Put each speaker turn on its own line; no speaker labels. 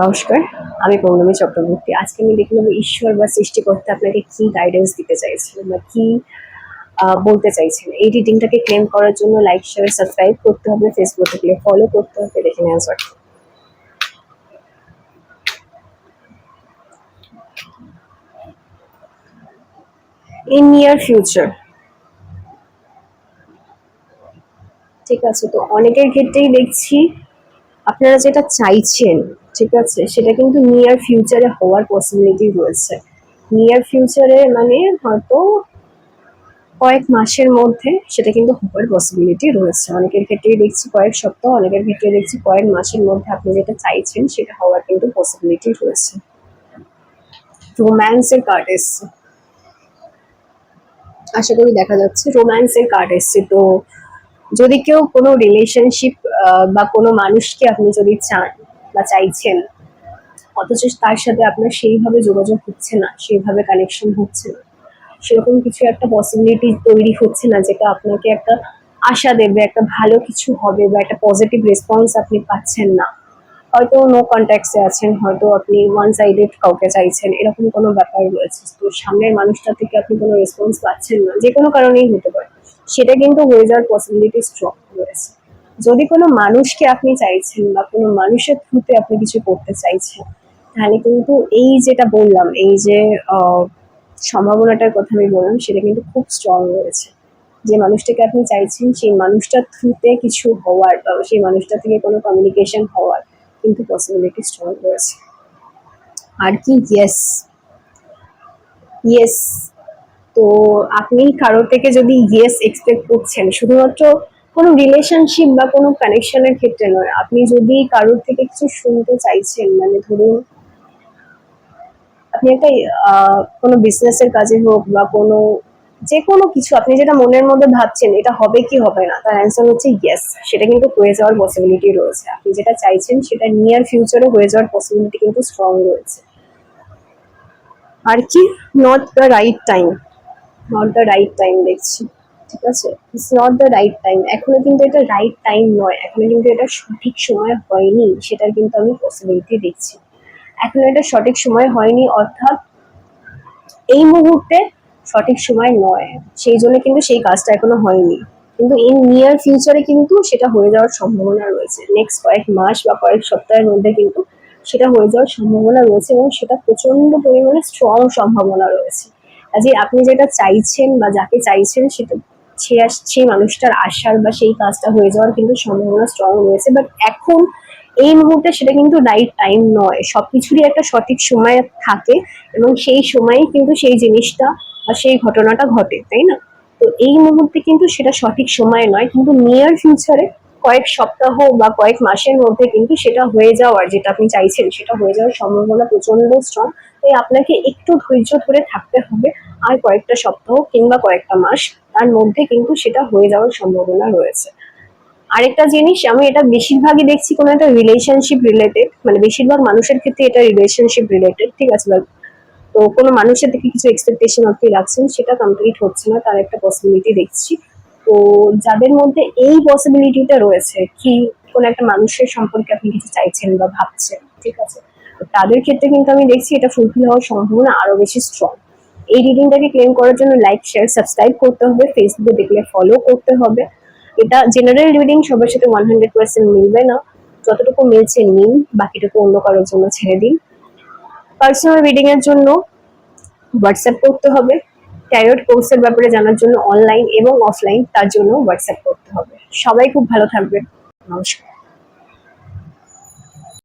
নমস্কার, আমি পৌর্ণমী চক্রবর্তী। আজকে আমি দেখে নেবো ঈশ্বর বা সৃষ্টিকর্তা আপনাকে কি গাইডেন্স দিতে চাইছেন বা কি বলতে চাইছেন। এই রিডিংটাকে ক্লেম করার জন্য লাইক, শেয়ার, সাবস্ক্রাইব করতে হবে, ফেসবুকে গিয়ে ফলো করতে হবে। দেখে নেওয়া যাক। ইন নিয়ার ফিউচার, ঠিক আছে। তো অনেকের ক্ষেত্রেই দেখছি আপনারা যেটা চাইছেন, ঠিক আছে, সেটা কিন্তু নিয়ার ফিউচারে হওয়ার পসিবিলিটি রয়েছে। নিয়ার ফিউচারে মানে হয়তো কয়েক মাসের মধ্যে সেটা কিন্তু হওয়ার পসিবিলিটি রয়েছে। অনেকের ক্ষেত্রেই দেখছি কয়েক সপ্তাহ, অনেকের ক্ষেত্রে দেখছি কয়েক মাসের মধ্যে আপনি যেটা চাইছেন সেটা হওয়ার কিন্তু পসিবিলিটি রয়েছে। রোম্যান্সের কার্ড এসছে, আশা করি দেখা যাচ্ছে রোম্যান্সের কার্ড এসছে। তো যদি কেউ কোনো রিলেশনশিপ বা কোনো মানুষকে আপনি যদি চান বা চাইছেন, অথচ তার সাথে আপনার সেইভাবে যোগাযোগ হচ্ছে না, সেইভাবে কানেকশন হচ্ছে না, সেরকম কিছু একটা পসিবিলিটি তৈরি হচ্ছে না যেটা আপনাকে একটা আশা দেবে, একটা ভালো কিছু হবে বা একটা পজিটিভ রেসপন্স আপনি পাচ্ছেন না। হয়তো নো কন্ট্যাক্টসে আছেন, হয়তো আপনি ওয়ান সাইডেড কাউকে চাইছেন, এরকম কোনো ব্যাপার রয়েছে। তো সামনের মানুষটা থেকে আপনি কোনো রেসপন্স পাচ্ছেন না, যে কোনো কারণেই হতে পারে, সেটা কিন্তু হয়ে যাওয়ার পসিবিলিটি স্ট্রং রয়েছে। যদি কোনো মানুষকে আপনি চাইছেন বা কোনো মানুষের থ্রুতে আপনি কিছু করতে চাইছেন, তাহলে কিন্তু এই যেটা বললাম, এই যে সম্ভাবনাটার কথা আমি বললাম, সেটা কিন্তু খুব স্ট্রং রয়েছে। যে মানুষটাকে আপনি চাইছেন সেই মানুষটার থ্রুতে কিছু হওয়ার বা সেই মানুষটা থেকে কোনো কমিউনিকেশন হওয়ার কিন্তু পসিবিলিটি স্ট্রং রয়েছে। আর কি, ইয়েস, ইয়েস। তো আপনি কারোর থেকে যদি ইয়েস এক্সপেক্ট করছেন, শুধুমাত্র কোনো রিলেশনশিপ বা কোনো কানেকশনের ক্ষেত্রে নয়, আপনি যদি কারোর থেকে কিছু শুনতে চাইছেন, মানে ধরুন আপনি একটা কোনো বিজনেসের কাজে হোক বা কোনো যে কোনো কিছু আপনি যেটা মনের মধ্যে ভাবছেন এটা হবে কি হবে না, তার অ্যান্সার হচ্ছে ইয়েস। সেটা কিন্তু হয়ে যাওয়ার পসিবিলিটি রয়েছে। আপনি যেটা চাইছেন সেটা নিয়ার ফিউচারে হয়ে যাওয়ার পসিবিলিটি কিন্তু স্ট্রং রয়েছে। আর কি, not the right time, not the right time দেখছি, ঠিক আছে। It's not the right time, এখনো কিন্তু এটা রাইট টাইম নয়, এখনো কিন্তু এটা সঠিক সময় হয়নি, সেটার কিন্তু আমি পসিবিলিটি দেখছি। এখনো এটা সঠিক সময় হয়নি, অর্থাৎ এই মুহূর্তে সঠিক সময় নয়, সেই জন্য কিন্তু সেই কাজটা এখনো হয়নি। কিন্তু ইন নিয়ার ফিউচারে কিন্তু সেটা হয়ে যাওয়ার সম্ভাবনা রয়েছে। নেক্সট কয়েক মাস বা কয়েক সপ্তাহের মধ্যে কিন্তু সেটা হয়ে যাওয়ার সম্ভাবনা রয়েছে, এবং সেটা প্রচন্ড পরিমাণে স্ট্রং সম্ভাবনা রয়েছে। কাজে আপনি যেটা চাইছেন বা যাকে চাইছেন সেটা সেই মানুষটার আসার বা সেই কাজটা হয়ে যাওয়ার কিন্তু সম্ভাবনা স্ট্রং রয়েছে। বাট এখন এই মুহূর্তে সেটা কিন্তু রাইট টাইম নয়। সবকিছুরই একটা সঠিক সময় থাকে, এবং সেই সময়ই কিন্তু সেই জিনিসটা বা সেই ঘটনাটা ঘটে, তাই না? তো এই মুহূর্তে কিন্তু সেটা সঠিক সময় নয়, কিন্তু নিয়ার ফিউচারে কয়েক সপ্তাহ বা কয়েক মাসের মধ্যে কিন্তু সেটা হয়ে যাওয়ার, যেটা আপনি চাইছেন সেটা হয়ে যাওয়ার সম্ভাবনা প্রচন্ড স্ট্রং। তাই আপনাকে একটু ধৈর্য ধরে থাকতে হবে, আর কয়েকটা সপ্তাহ কিংবা কয়েকটা মাস, তার মধ্যে কিন্তু সেটা হয়ে যাওয়ার সম্ভাবনা রয়েছে। আরেকটা জিনিস, আমি এটা বেশিরভাগই দেখছি কোনো একটা রিলেশনশিপ রিলেটেড, মানে বেশিরভাগ মানুষের ক্ষেত্রে এটা রিলেশনশিপ রিলেটেড, ঠিক আছে। তো কোনো মানুষের থেকে কিছু এক্সপেকটেশন আপনি রাখছেন, সেটা কমপ্লিট হচ্ছে না, তার একটা পসিবিলিটি দেখছি। তো যাদের মধ্যে এই পসিবিলিটিটা রয়েছে, কি কোনো একটা মানুষের সম্পর্কে আপনি কিছু চাইছেন বা ভাবছেন, ঠিক আছে, তো তাদের ক্ষেত্রে কিন্তু আমি দেখছি এটা ফুলফিল হওয়ার সম্ভাবনা আরো বেশি স্ট্রং। এই রিডিংটাকে ক্লেম করার জন্য লাইক, শেয়ার, সাবস্ক্রাইব করতে হবে, ফেসবুকে দেখলে ফলো করতে হবে। এটা জেনারেল রিডিং, সবার সাথে 100% মিলবে না, যতটুকু মিলছে নিন, বাকিটুকু অন্য কারোর জন্য ছেড়ে দিন। পার্সোনাল রিডিং এর জন্য হোয়াটসঅ্যাপ করতে হবে। ট্যারোট কোর্সের ব্যাপারে জানার জন্য অনলাইন এবং অফলাইন, তার জন্য হোয়াটসঅ্যাপ করতে হবে। সবাই খুব ভালো থাকবেন। নমস্কার।